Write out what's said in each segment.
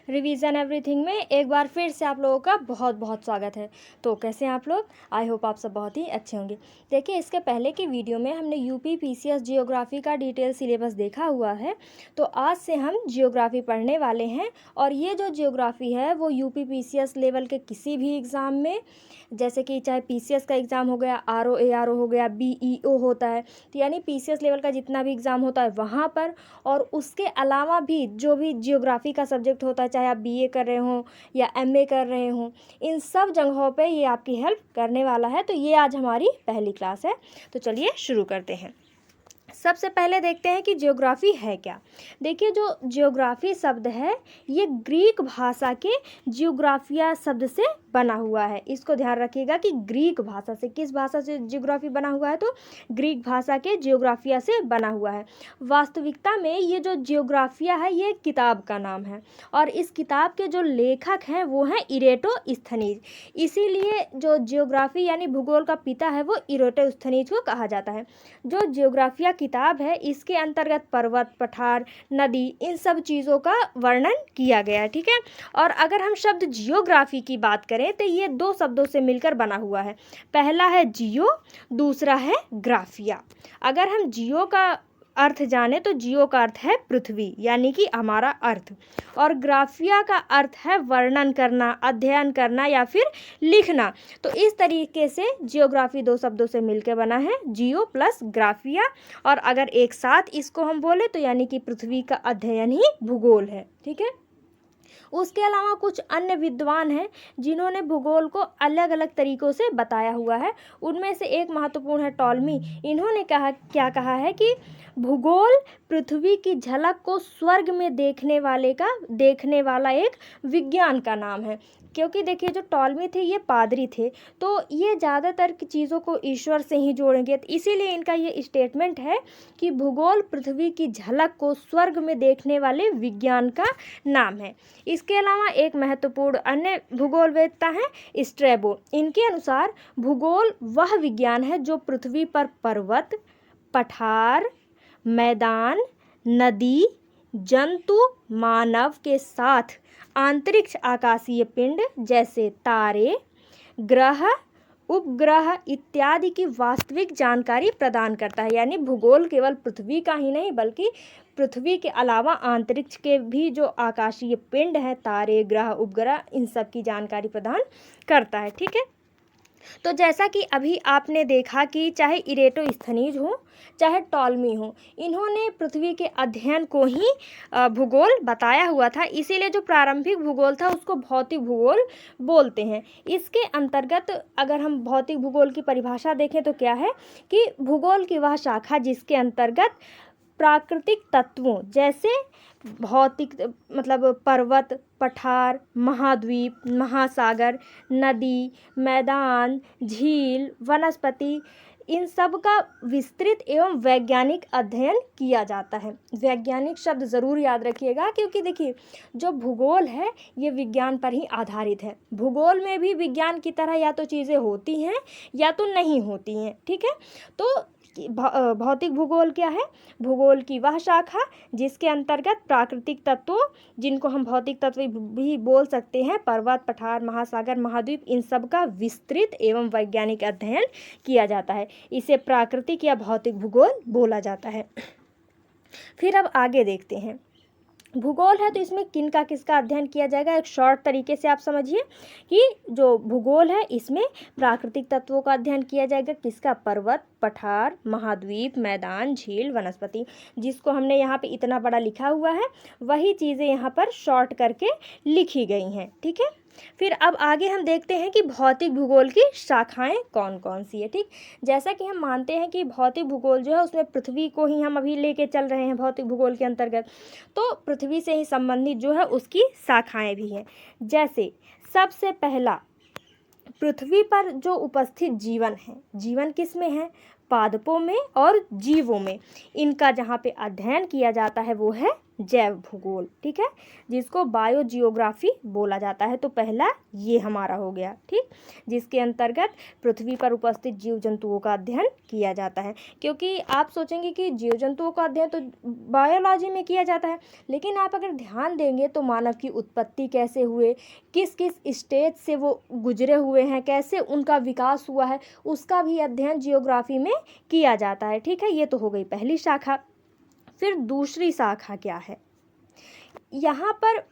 Revision everything में एक बार फिर से आप लोगों का बहुत बहुत स्वागत है। तो कैसे हैं आप लोग? आई होप आप सब बहुत ही अच्छे होंगे। देखिए, इसके पहले की वीडियो में हमने यूपी पीसीएस जियोग्राफी का डिटेल सिलेबस देखा हुआ है। तो आज से हम जियोग्राफी पढ़ने वाले हैं और ये जो जियोग्राफी है वो यूपी पीसीएस लेवल के किसी भी एग्ज़ाम में, जैसे कि चाहे पीसीएस का एग्ज़ाम हो गया, आरओ एआरओ हो गया, बीईओ होता है, तो यानी पीसीएस लेवल का जितना भी एग्ज़ाम होता है वहाँ पर, और उसके अलावा भी जो भी जियोग्राफी का सब्जेक्ट होता है, चाहे आप बीए कर रहे हों या एमए कर रहे हों, इन सब जगहों पे ये आपकी हेल्प करने वाला है। तो ये आज हमारी पहली क्लास है। तो चलिए शुरू करते हैं। सबसे पहले देखते हैं कि जियोग्राफी है क्या। देखिए, जो जियोग्राफी शब्द है ये ग्रीक भाषा के जियोग्राफिया शब्द से बना हुआ है। इसको ध्यान रखिएगा कि ग्रीक भाषा से, किस भाषा से जियोग्राफी बना हुआ है, तो ग्रीक भाषा के जियोग्राफिया से बना हुआ है। वास्तविकता में ये जो जियोग्राफिया है ये किताब का नाम है और इस किताब के जो लेखक हैं वो हैं इरेटोस्थनीज। इसीलिए जो जियोग्राफी यानी भूगोल का पिता है वो इरेटोस्थनीज को कहा जाता है। जो जियोग्राफिया किताब है इसके अंतर्गत पर्वत, पठार, नदी, इन सब चीज़ों का वर्णन किया गया है। ठीक है। और अगर हम शब्द जियोग्राफी की बात करें तो ये दो शब्दों से मिलकर बना हुआ है। पहला है जियो, दूसरा है ग्राफिया। अगर हम जियो का अर्थ जाने तो जियो का अर्थ है पृथ्वी, यानी कि हमारा अर्थ, और ग्राफिया का अर्थ है वर्णन करना, अध्ययन करना या फिर लिखना। तो इस तरीके से जियोग्राफी दो शब्दों से मिलकर बना है, जियो प्लस ग्राफिया। और अगर एक साथ इसको हम बोले तो यानी कि पृथ्वी का अध्ययन ही भूगोल है। ठीक है। उसके अलावा कुछ अन्य विद्वान हैं जिन्होंने भूगोल को अलग अलग तरीक़ों से बताया हुआ है। उनमें से एक महत्वपूर्ण है टॉलमी। इन्होंने क्या कहा है कि भूगोल पृथ्वी की झलक को स्वर्ग में देखने वाला एक विज्ञान का नाम है। क्योंकि देखिए, जो टॉलमी थे ये पादरी थे, तो ये ज़्यादातर की चीज़ों को ईश्वर से ही जोड़ेंगे। तो इसीलिए इनका ये स्टेटमेंट है कि भूगोल पृथ्वी की झलक को स्वर्ग में देखने वाले विज्ञान का नाम है। इसके अलावा एक महत्वपूर्ण अन्य भूगोलवेत्ता है स्ट्रैबो। इनके अनुसार भूगोल वह विज्ञान है जो पृथ्वी पर पर्वत, पठार, मैदान, नदी, जंतु, मानव के साथ अंतरिक्ष आकाशीय पिंड जैसे तारे, ग्रह, उपग्रह इत्यादि की वास्तविक जानकारी प्रदान करता है। यानी भूगोल केवल पृथ्वी का ही नहीं बल्कि पृथ्वी के अलावा अंतरिक्ष के भी जो आकाशीय पिंड हैं, तारे, ग्रह, उपग्रह, इन सब की जानकारी प्रदान करता है। ठीक है। तो जैसा कि अभी आपने देखा कि चाहे इरेटोस्थनीज हो चाहे टॉलमी हो, इन्होंने पृथ्वी के अध्ययन को ही भूगोल बताया हुआ था। इसीलिए जो प्रारंभिक भूगोल था उसको भौतिक भूगोल बोलते हैं। इसके अंतर्गत अगर हम भौतिक भूगोल की परिभाषा देखें तो क्या है कि भूगोल की वह शाखा जिसके अंतर्गत प्राकृतिक तत्वों जैसे भौतिक मतलब पर्वत, पठार, महाद्वीप, महासागर, नदी, मैदान, झील, वनस्पति, इन सब का विस्तृत एवं वैज्ञानिक अध्ययन किया जाता है। वैज्ञानिक शब्द ज़रूर याद रखिएगा, क्योंकि देखिए, जो भूगोल है ये विज्ञान पर ही आधारित है। भूगोल में भी विज्ञान की तरह या तो चीज़ें होती हैं या तो नहीं होती हैं। ठीक है। तो भौतिक भूगोल क्या है? भूगोल की वह शाखा जिसके अंतर्गत प्राकृतिक तत्वों, जिनको हम भौतिक तत्व भी बोल सकते हैं, पर्वत, पठार, महासागर, महाद्वीप, इन सब का विस्तृत एवं वैज्ञानिक अध्ययन किया जाता है। इसे प्राकृतिक या भौतिक भूगोल बोला जाता है। फिर अब आगे देखते हैं। भूगोल है तो इसमें किनका किसका अध्ययन किया जाएगा, एक शॉर्ट तरीके से आप समझिए कि जो भूगोल है इसमें प्राकृतिक तत्वों का अध्ययन किया जाएगा। किसका? पर्वत, पठार, महाद्वीप, मैदान, झील, वनस्पति। जिसको हमने यहाँ पे इतना बड़ा लिखा हुआ है वही चीज़ें यहाँ पर शॉर्ट करके लिखी गई हैं। ठीक है। फिर अब आगे हम देखते हैं कि भौतिक भूगोल की शाखाएं कौन कौन सी है। ठीक, जैसा कि हम मानते हैं कि भौतिक भूगोल जो है उसमें पृथ्वी को ही हम अभी लेके चल रहे हैं भौतिक भूगोल के अंतर्गत, तो पृथ्वी से ही संबंधित जो है उसकी शाखाएं भी हैं। जैसे सबसे पहला, पृथ्वी पर जो उपस्थित जीवन है, जीवन किस में है? पादपों में और जीवों में। इनका जहाँ पे अध्ययन किया जाता है वो है जैव भूगोल, ठीक है, जिसको बायोजियोग्राफी बोला जाता है। तो पहला ये हमारा हो गया, ठीक, जिसके अंतर्गत पृथ्वी पर उपस्थित जीव जंतुओं का अध्ययन किया जाता है। क्योंकि आप सोचेंगे कि जीव जंतुओं का अध्ययन तो बायोलॉजी में किया जाता है, लेकिन आप अगर ध्यान देंगे तो मानव की उत्पत्ति कैसे हुए, किस किस स्टेज से वो गुजरे हुए हैं, कैसे उनका विकास हुआ है, उसका भी अध्ययन जियोग्राफी में किया जाता है, ठीक है। ये तो हो गई पहली शाखा। फिर दूसरी शाखा क्या है, यहाँ पर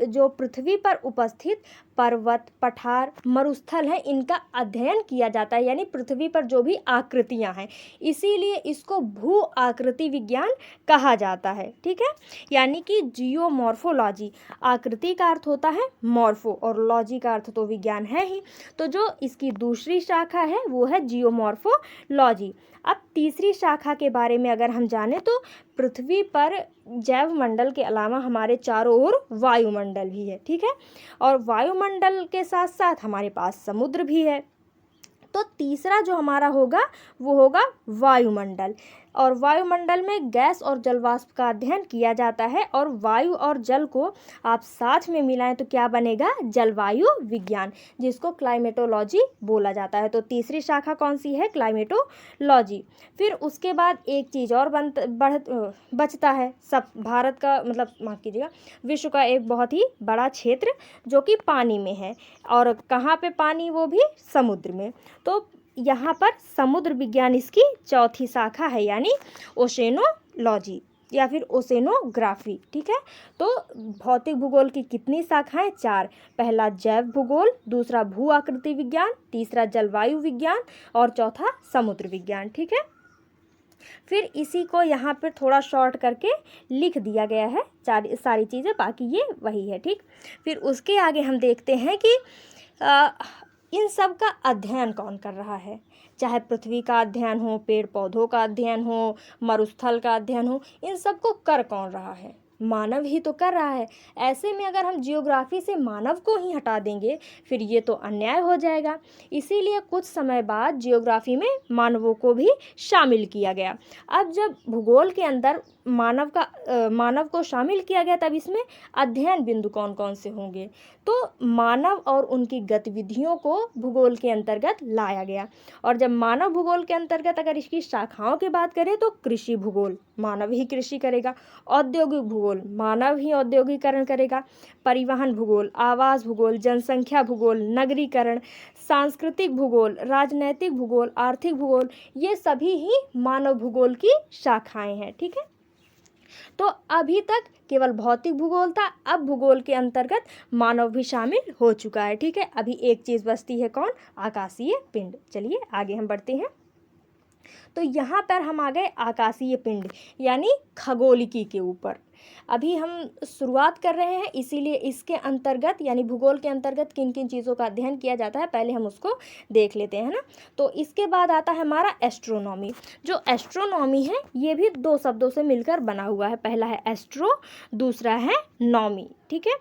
जो पृथ्वी पर उपस्थित पर्वत, पठार, मरुस्थल हैं, इनका अध्ययन किया जाता है, यानी पृथ्वी पर जो भी आकृतियाँ हैं, इसीलिए इसको भू आकृति विज्ञान कहा जाता है, ठीक है। यानी कि जियोमॉर्फोलॉजी, आकृति का अर्थ होता है मॉर्फो और लॉजी का अर्थ तो विज्ञान है ही, तो जो इसकी दूसरी शाखा है वो है जियोमॉर्फोलॉजी। अब तीसरी शाखा के बारे में अगर हम जानें तो पृथ्वी पर जैव मंडल के अलावा हमारे चारों ओर वायुमंडल भी है, ठीक है, और वायुमंडल के साथ साथ हमारे पास समुद्र भी है। तो तीसरा जो हमारा होगा वो होगा वायुमंडल, और वायुमंडल में गैस और जलवाष्प का अध्ययन किया जाता है, और वायु और जल को आप साथ में मिलाएं तो क्या बनेगा, जलवायु विज्ञान, जिसको क्लाइमेटोलॉजी बोला जाता है। तो तीसरी शाखा कौन सी है, क्लाइमेटोलॉजी। फिर उसके बाद एक चीज़ और बचता है, सब भारत का मतलब माफ़ कीजिएगा, विश्व का एक बहुत ही बड़ा क्षेत्र जो कि पानी में है, और कहाँ पे पानी, वो भी समुद्र में। तो यहाँ पर समुद्र विज्ञान इसकी चौथी शाखा है, यानी ओशेनोलॉजी या फिर ओशेनोग्राफी, ठीक है। तो भौतिक भूगोल की कितनी शाखाएं, 4। पहला जैव भूगोल, दूसरा भू आकृति विज्ञान, तीसरा जलवायु विज्ञान और चौथा समुद्र विज्ञान, ठीक है। फिर इसी को यहाँ पर थोड़ा शॉर्ट करके लिख दिया गया है, सारी चीज़ें, बाकी ये वही है, ठीक। फिर उसके आगे हम देखते हैं कि इन सब का अध्ययन कौन कर रहा है, चाहे पृथ्वी का अध्ययन हो, पेड़ पौधों का अध्ययन हो, मरुस्थल का अध्ययन हो, इन सब को कर कौन रहा है, मानव ही तो कर रहा है। ऐसे में अगर हम जियोग्राफी से मानव को ही हटा देंगे फिर ये तो अन्याय हो जाएगा। इसीलिए कुछ समय बाद जियोग्राफी में मानवों को भी शामिल किया गया। अब जब भूगोल के अंदर मानव को शामिल किया गया, तब इसमें अध्ययन बिंदु कौन कौन से होंगे, तो मानव और उनकी गतिविधियों को भूगोल के अंतर्गत लाया गया। और जब मानव भूगोल के अंतर्गत अगर इसकी शाखाओं की बात करें तो कृषि भूगोल, मानव ही कृषि करेगा, औद्योगिक भूगोल, मानव ही औद्योगिकरण करेगा, परिवहन भूगोल, आवास भूगोल, जनसंख्या भूगोल, नगरीकरण, सांस्कृतिक भूगोल, राजनैतिक भूगोल, आर्थिक भूगोल, ये सभी ही मानव भूगोल की शाखाएं हैं, ठीक है। तो अभी तक केवल भौतिक भूगोल था, अब भूगोल के अंतर्गत मानव भी शामिल हो चुका है, ठीक है। अभी एक चीज़ बचती है, कौन, आकाशीय पिंड। चलिए आगे हम बढ़ते हैं। तो यहाँ पर हम आ गए आकाशीय पिंड यानी खगोलिकी के ऊपर। अभी हम शुरुआत कर रहे हैं, इसीलिए इसके अंतर्गत यानी भूगोल के अंतर्गत किन किन चीज़ों का अध्ययन किया जाता है पहले हम उसको देख लेते हैं ना। तो इसके बाद आता है हमारा एस्ट्रोनॉमी। जो एस्ट्रोनॉमी है ये भी 2 शब्दों से मिलकर बना हुआ है, पहला है एस्ट्रो, दूसरा है नॉमी, ठीक है।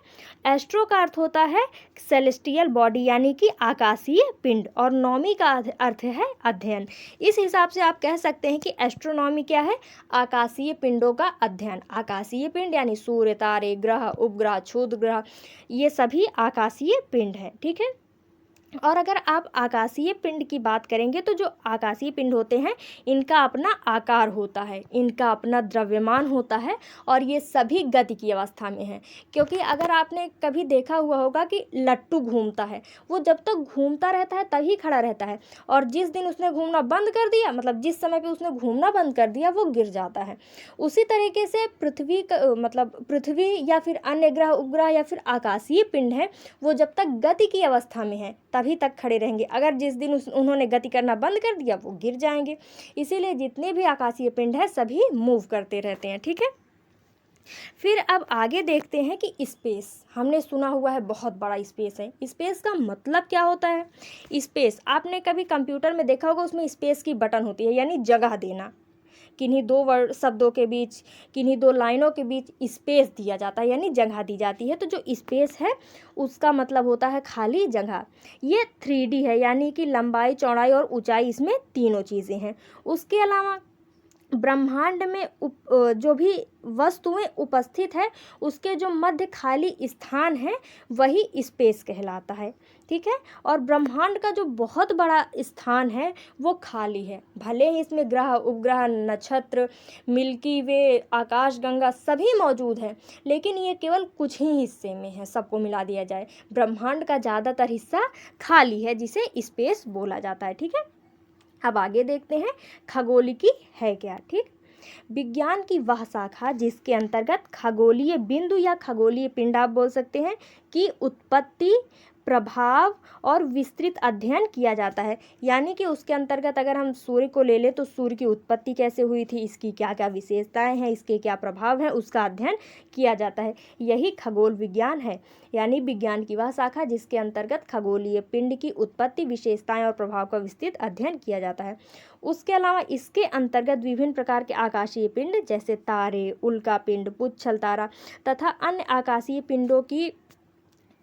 एस्ट्रो का अर्थ होता है सेलेस्टियल बॉडी यानी कि आकाशीय पिंड, और नॉमी का अर्थ है अध्ययन। इस हिसाब से आप कह सकते हैं कि एस्ट्रोनॉमी क्या है, आकाशीय पिंडों का अध्ययन। आकाशीय पिंड यानी सूर्य, तारे, ग्रह, उपग्रह, क्षुद्र ग्रह, ये सभी आकाशीय पिंड हैं, ठीक है। और अगर आप आकाशीय पिंड की बात करेंगे तो जो आकाशीय पिंड होते हैं इनका अपना आकार होता है, इनका अपना द्रव्यमान होता है, और ये सभी गति की अवस्था में है। क्योंकि अगर आपने कभी देखा हुआ होगा कि लट्टू घूमता है, वो जब तक घूमता रहता है तभी खड़ा रहता है, और जिस दिन उसने घूमना बंद कर दिया, मतलब जिस समय पे उसने घूमना बंद कर दिया, वो गिर जाता है। उसी तरीके से पृथ्वी या फिर अन्य ग्रह, उपग्रह या फिर आकाशीय पिंड है, वो जब तक गति की अवस्था में है तभी तक खड़े रहेंगे। अगर जिस दिन उन्होंने गति करना बंद कर दिया वो गिर जाएंगे। इसीलिए जितने भी आकाशीय पिंड है सभी मूव करते रहते हैं, ठीक है। फिर अब आगे देखते हैं कि स्पेस, हमने सुना हुआ है बहुत बड़ा स्पेस है। स्पेस का मतलब क्या होता है, स्पेस आपने कभी कंप्यूटर में देखा होगा, उसमें स्पेस की बटन होती है यानी जगह देना। किन्हीं 2 शब्दों के बीच, किन्हीं 2 लाइनों के बीच स्पेस दिया जाता है यानी जगह दी जाती है। तो जो स्पेस है उसका मतलब होता है खाली जगह। ये 3D है यानी कि लंबाई, चौड़ाई और ऊंचाई, इसमें तीनों चीज़ें हैं। उसके अलावा ब्रह्मांड में जो भी वस्तुएं उपस्थित है उसके जो मध्य खाली स्थान है वही स्पेस कहलाता है। ठीक है, और ब्रह्मांड का जो बहुत बड़ा स्थान है वो खाली है। भले ही इसमें ग्रह, उपग्रह, नक्षत्र, मिल्की वे, आकाशगंगा सभी मौजूद हैं, लेकिन ये केवल कुछ ही हिस्से में है। सबको मिला दिया जाए, ब्रह्मांड का ज़्यादातर हिस्सा खाली है, जिसे स्पेस बोला जाता है। ठीक है, अब आगे देखते हैं खगोलिकी है क्या। ठीक, विज्ञान की वह शाखा जिसके अंतर्गत खगोलीय बिंदु या खगोलीय पिंड आप बोल सकते हैं की उत्पत्ति, प्रभाव और विस्तृत अध्ययन किया जाता है। यानी कि उसके अंतर्गत अगर हम सूर्य को ले लें तो सूर्य की उत्पत्ति कैसे हुई थी, इसकी क्या क्या विशेषताएं हैं, इसके क्या प्रभाव हैं, उसका अध्ययन किया जाता है। यही खगोल विज्ञान है, यानी विज्ञान की वह शाखा जिसके अंतर्गत खगोलीय पिंड की उत्पत्ति, विशेषताएं और प्रभाव का विस्तृत अध्ययन किया जाता है। उसके अलावा इसके अंतर्गत विभिन्न प्रकार के आकाशीय पिंड जैसे तारे, उल्का पिंड, पुच्छल तारा तथा अन्य आकाशीय पिंडों की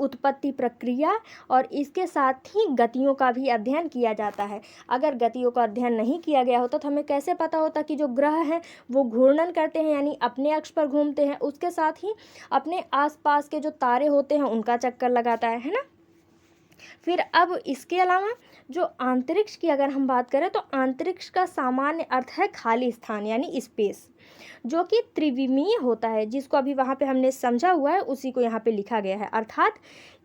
उत्पत्ति प्रक्रिया और इसके साथ ही गतियों का भी अध्ययन किया जाता है। अगर गतियों का अध्ययन नहीं किया गया होता तो हमें कैसे पता होता कि जो ग्रह हैं वो घूर्णन करते हैं, यानी अपने अक्ष पर घूमते हैं, उसके साथ ही अपने आसपास के जो तारे होते हैं उनका चक्कर लगाता है ना। फिर अब इसके अलावा जो अंतरिक्ष की अगर हम बात करें तो अंतरिक्ष का सामान्य अर्थ है खाली स्थान यानी स्पेस, जो कि त्रिविमीय होता है, जिसको अभी वहाँ पे हमने समझा हुआ है उसी को यहाँ पे लिखा गया है। अर्थात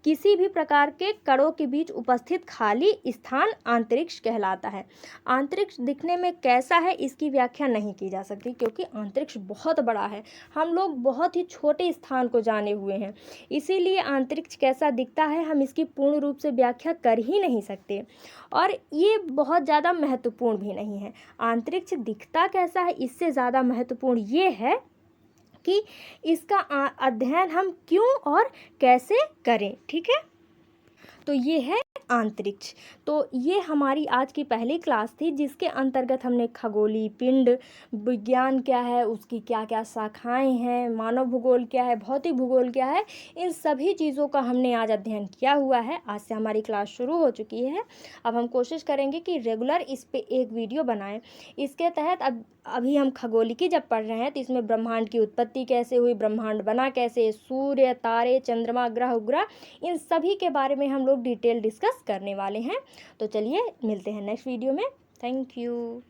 किसी भी प्रकार के कणों के बीच उपस्थित खाली स्थान अंतरिक्ष कहलाता है। अंतरिक्ष दिखने में कैसा है इसकी व्याख्या नहीं की जा सकती, क्योंकि अंतरिक्ष बहुत बड़ा है, हम लोग बहुत ही छोटे स्थान को जाने हुए हैं, इसीलिए अंतरिक्ष कैसा दिखता है हम इसकी पूर्ण रूप से व्याख्या कर ही नहीं सकते, और ये बहुत ज़्यादा महत्वपूर्ण भी नहीं है। अंतरिक्ष दिखता कैसा है इससे ज़्यादा महत्वपूर्ण ये है कि इसका अध्ययन हम क्यों और कैसे करें। ठीक है, तो ये है अंतरिक्ष। तो ये हमारी आज की पहली क्लास थी जिसके अंतर्गत हमने खगोलीय पिंड, विज्ञान क्या है, उसकी क्या क्या शाखाएं हैं, मानव भूगोल क्या है, भौतिक भूगोल क्या है, इन सभी चीज़ों का हमने आज अध्ययन किया हुआ है। आज से हमारी क्लास शुरू हो चुकी है। अब हम कोशिश करेंगे कि रेगुलर इस पे एक वीडियो बनाएं। इसके तहत अभी हम खगोलिकी जब पढ़ रहे हैं तो इसमें ब्रह्मांड की उत्पत्ति कैसे हुई, ब्रह्मांड बना कैसे, सूर्य, तारे, चंद्रमा, ग्रह, उपग्रह, इन सभी के बारे में हम लोग डिटेल डिस्कस करने वाले हैं। तो चलिए मिलते हैं नेक्स्ट वीडियो में। Thank you.